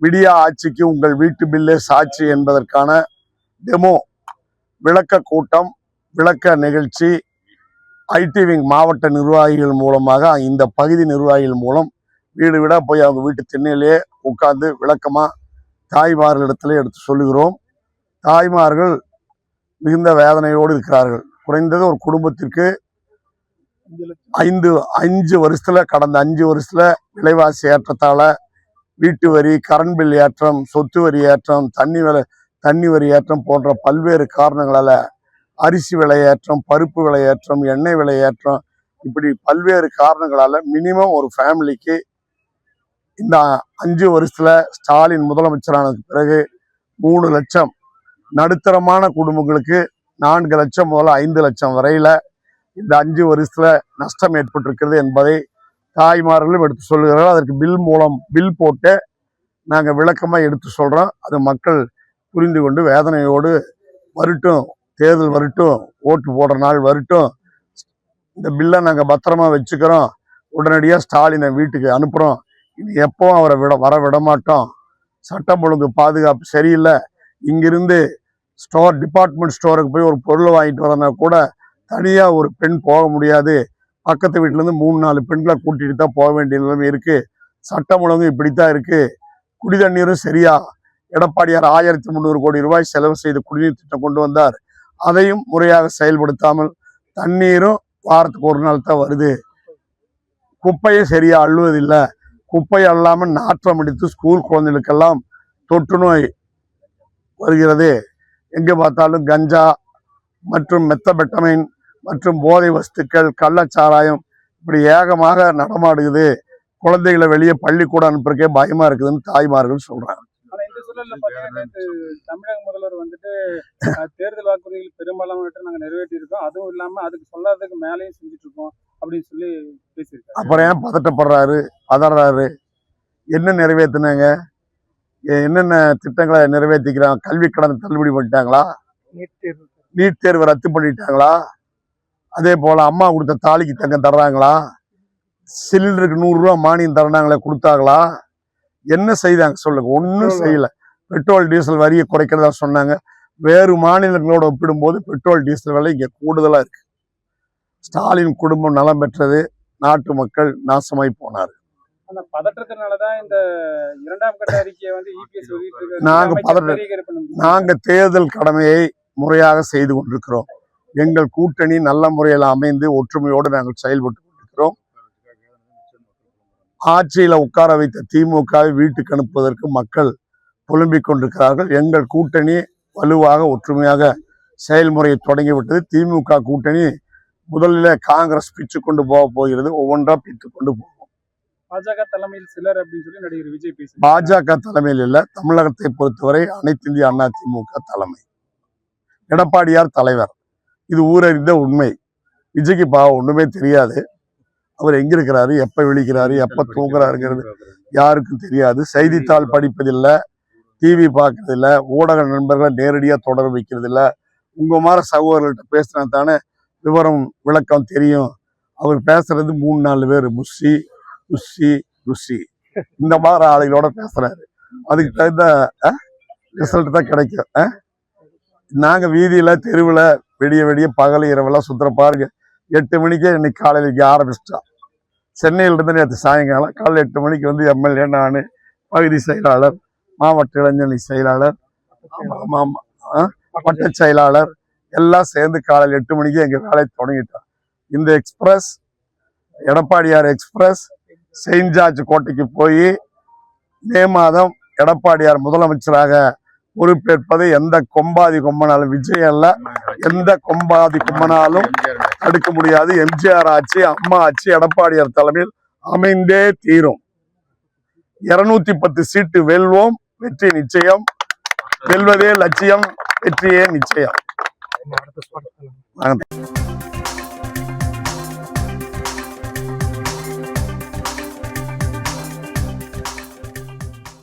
விடியா ஆட்சிக்கு உங்கள் வீட்டு பில்லே சாட்சி என்பதற்கான டெமோ விளக்க கூட்டம், விளக்க நிகழ்ச்சி ஐடி விங் மாவட்ட நிர்வாகிகள் மூலமாக இந்த பகுதி நிர்வாகிகள் மூலம் வீடு வீடாக போய் அவங்க வீட்டு திண்ணையிலேயே உட்கார்ந்து விளக்கமாக தாய்மார்களிடத்திலே எடுத்து சொல்லுகிறோம். தாய்மார்கள் மிகுந்த வேதனையோடு இருக்கிறார்கள். குறைந்தது ஒரு குடும்பத்திற்கு 5 வருஷத்துல கடந்த 5 வருஷத்துல விலைவாசி ஏற்றத்தால வீட்டு வரி, கரண்ட் பில் ஏற்றம், சொத்து வரி ஏற்றம், தண்ணி வரி ஏற்றம் போன்ற பல்வேறு காரணங்களால அரிசி விலை ஏற்றம், பருப்பு விலை ஏற்றம், எண்ணெய் விலை ஏற்றம், இப்படி பல்வேறு காரணங்களால மினிமம் ஒரு ஃபேமிலிக்கு இந்த 5 வருஷத்துல ஸ்டாலின் முதலமைச்சரானதுக்கு பிறகு 3 லட்சம், நடுத்தரமான குடும்பங்களுக்கு 4 லட்சம் முதல்ல 5 லட்சம் வரையில இந்த 5 வருஷத்துல நஷ்டம் ஏற்பட்டிருக்கிறது என்பதை தாய்மார்களும் எடுத்து சொல்லுகிறார்கள். அதற்கு பில் போட்டு நாங்கள் விளக்கமாக எடுத்து சொல்றோம். அது மக்கள் புரிந்து கொண்டு வேதனையோடு வரட்டும், தேர்தல் வரட்டும், ஓட்டு போடுற நாள் வரட்டும், இந்த பில்லை நாங்கள் பத்திரமா வச்சுக்கிறோம், உடனடியாக ஸ்டாலினை வீட்டுக்கு அனுப்புகிறோம், இனி எப்பவும் அவரை வர விட மாட்டோம், சட்டம் ஒழுங்கு பாதுகாப்பு சரியில்லை, இங்கிருந்து டிபார்ட்மெண்ட் ஸ்டோருக்கு போய் ஒரு பொருள் வாங்கிட்டு வரனா கூட தனியாக ஒரு பெண் போக முடியாது, பக்கத்து வீட்டிலேருந்து 3-4 பெண்களை கூட்டிகிட்டு தான் போக வேண்டிய நிலைமை இருக்குது, சட்டம் ஒழுங்கு இப்படித்தான் இருக்குது, குடி தண்ணீரும் சரியா எடப்பாடியார் 1300 கோடி ரூபாய் செலவு செய்து குடிநீர் திட்டம் கொண்டு வந்தார், அதையும் முறையாக செயல்படுத்தாமல் தண்ணீரும் வாரத்துக்கு ஒரு நாள் தான் வருது, குப்பையை சரியா அள்ளுவதில்லை, குப்பை அல்லாமல் நாற்றம் அடித்து ஸ்கூல் குழந்தைகளுக்கெல்லாம் தொற்று நோய் வருகிறது, எங்கே பார்த்தாலும் கஞ்சா மற்றும் மெத்தபெட்டமைன் மற்றும் போதை வஸ்துக்கள், கள்ளச்சாராயம் இப்படி ஏகமாக நடமாடுகிறது, குழந்தைகளை வெளியே பள்ளிக்கூடம் அனுப்புறதுக்கே பயமா இருக்குதுன்னு தாய்மார்கள் சொல்றாங்க. தமிழக முதல்வர் வந்துட்டு தேர்தல் வாக்குறுதிகள் பெரும்பாலான நாங்க நிறைவேற்றி இருக்கோம், அதுவும் இல்லாம அதுக்கு சொல்லாததுக்கு மேலேயும் செஞ்சுட்டு இருக்கோம் அப்படின்னு சொல்லி பேசியிருக்காரு. அப்புறம் ஏன் பதட்டப்படுறாரு, பதறாரு? என்ன நிறைவேற்றினாங்க, என்னென்ன திட்டங்களை நிறைவேற்றிக்கிறாங்க? கல்வி கடன் தள்ளுபடி பண்ணிட்டாங்களா? நீட் தேர்வை ரத்து பண்ணிட்டாங்களா? அதே போல அம்மா கொடுத்த தாலிக்கு தங்கம் தர்றாங்களா? சிலிண்டருக்கு 100 ரூபா மானியம் தர்றாங்களே, கொடுத்தாங்களா? என்ன செய்தாங்க சொல்லுங்க? ஒன்றும் செய்யல. பெட்ரோல் டீசல் வரியை குறைக்கிறதா சொன்னாங்க. வேறு மாநிலங்களோட ஒப்பிடும்போது பெட்ரோல் டீசல் விலை இங்க கூடுதலா இருக்கு. ஸ்டாலின் குடும்பம் நலம் பெற்றது, நாட்டு மக்கள் நாசமாய் போனார். அந்த பதற்றத்தினாலதான் இந்த 2ஆம் கட்ட அறிக்கையை வந்து EPS நாங்க தேர்தல் கடமையை முறையாக செய்து கொண்டிருக்கிறோம். எங்கள் கூட்டணி நல்ல முறையில் அமைந்து ஒற்றுமையோடு நாங்கள் செயல்பட்டு கொண்டிருக்கிறோம். ஆட்சியில உட்கார வைத்த திமுகவை வீட்டுக்கு அனுப்புவதற்கு மக்கள் புலம்பிக் கொண்டிருக்கிறார்கள். எங்கள் கூட்டணி வலுவாக ஒற்றுமையாக செயல்முறையை தொடங்கிவிட்டது. திமுக கூட்டணி முதலில் காங்கிரஸ் பிச்சு கொண்டு போகிறது, ஒவ்வொன்றா பித்து கொண்டு போகும். பாஜக தலைமையில் சிலர் அப்படின்னு சொல்லி நடிகர் விஜய் பேசி, பாஜக தலைமையில் இல்ல, தமிழகத்தை பொறுத்தவரை அனைத்து இந்திய அண்ணா திமுக தலைமை, எடப்பாடியார் தலைவர், இது ஊரறிந்த உண்மை. விஜய்க்கு பாவம் ஒண்ணுமே தெரியாது. அவர் எங்க இருக்கிறாரு, எப்ப விழிக்கிறாரு, எப்ப தூங்குறாருங்கிறது யாருக்கும் தெரியாது. செய்தித்தாள் படிப்பதில்லை, டிவி பார்க்கறதில்ல, ஊடக நண்பர்களை நேரடியா தொடர்பு வைக்கிறது இல்லை. உங்க மாதிரி சகோதரர்கள்ட்ட பேசினா தானே விவரம் விளக்கம் தெரியும். அவர் பேசுறது 3-4 பேர் புஷி ருஷி ருஷி இந்த மாதிரி ஆளுகளோட பேசுறாரு. அதுக்கு தகுந்த ரிசல்ட் தான் கிடைக்கும். நாங்க வீதியில தெருவுல விடிய பகல் இரவெல்லாம் சுத்துற பாருங்க. 8 மணிக்கே இன்னைக்கு காலையில ஆரம்பிச்சிட்டோம். சென்னையில இருந்து நேற்று சாயங்காலம் காலையில் 8 மணிக்கு வந்து எம்எல்ஏ, நான் பகுதி செயலாளர், மாவட்ட இளைஞரணி செயலாளர், வட்ட செயலாளர் எல்லாம் சேர்ந்து காலையில் 8 மணிக்கு எங்க வேலையை தொடங்கிட்டோம். இந்த எக்ஸ்பிரஸ், எடப்பாடியார் எக்ஸ்பிரஸ் செயின்ட் ஜார்ஜ் கோட்டைக்கு போய் மே மாதம் எடப்பாடியார் முதலமைச்சராக பொறுப்பேற்பதை எந்த கொம்பாதி கொம்பனாலும், விஜய் அல்ல, எந்த கொம்பாதி கொம்பனாலும் தடுக்க முடியாது. எம்ஜிஆர் ஆட்சி, அம்மா ஆட்சி எடப்பாடியார் தலைமையில் அமைந்தே தீரும். 210 சீட்டு வெல்வோம், வெற்றி நிச்சயம். வெல்வதே லட்சியம், வெற்றியே நிச்சயம்.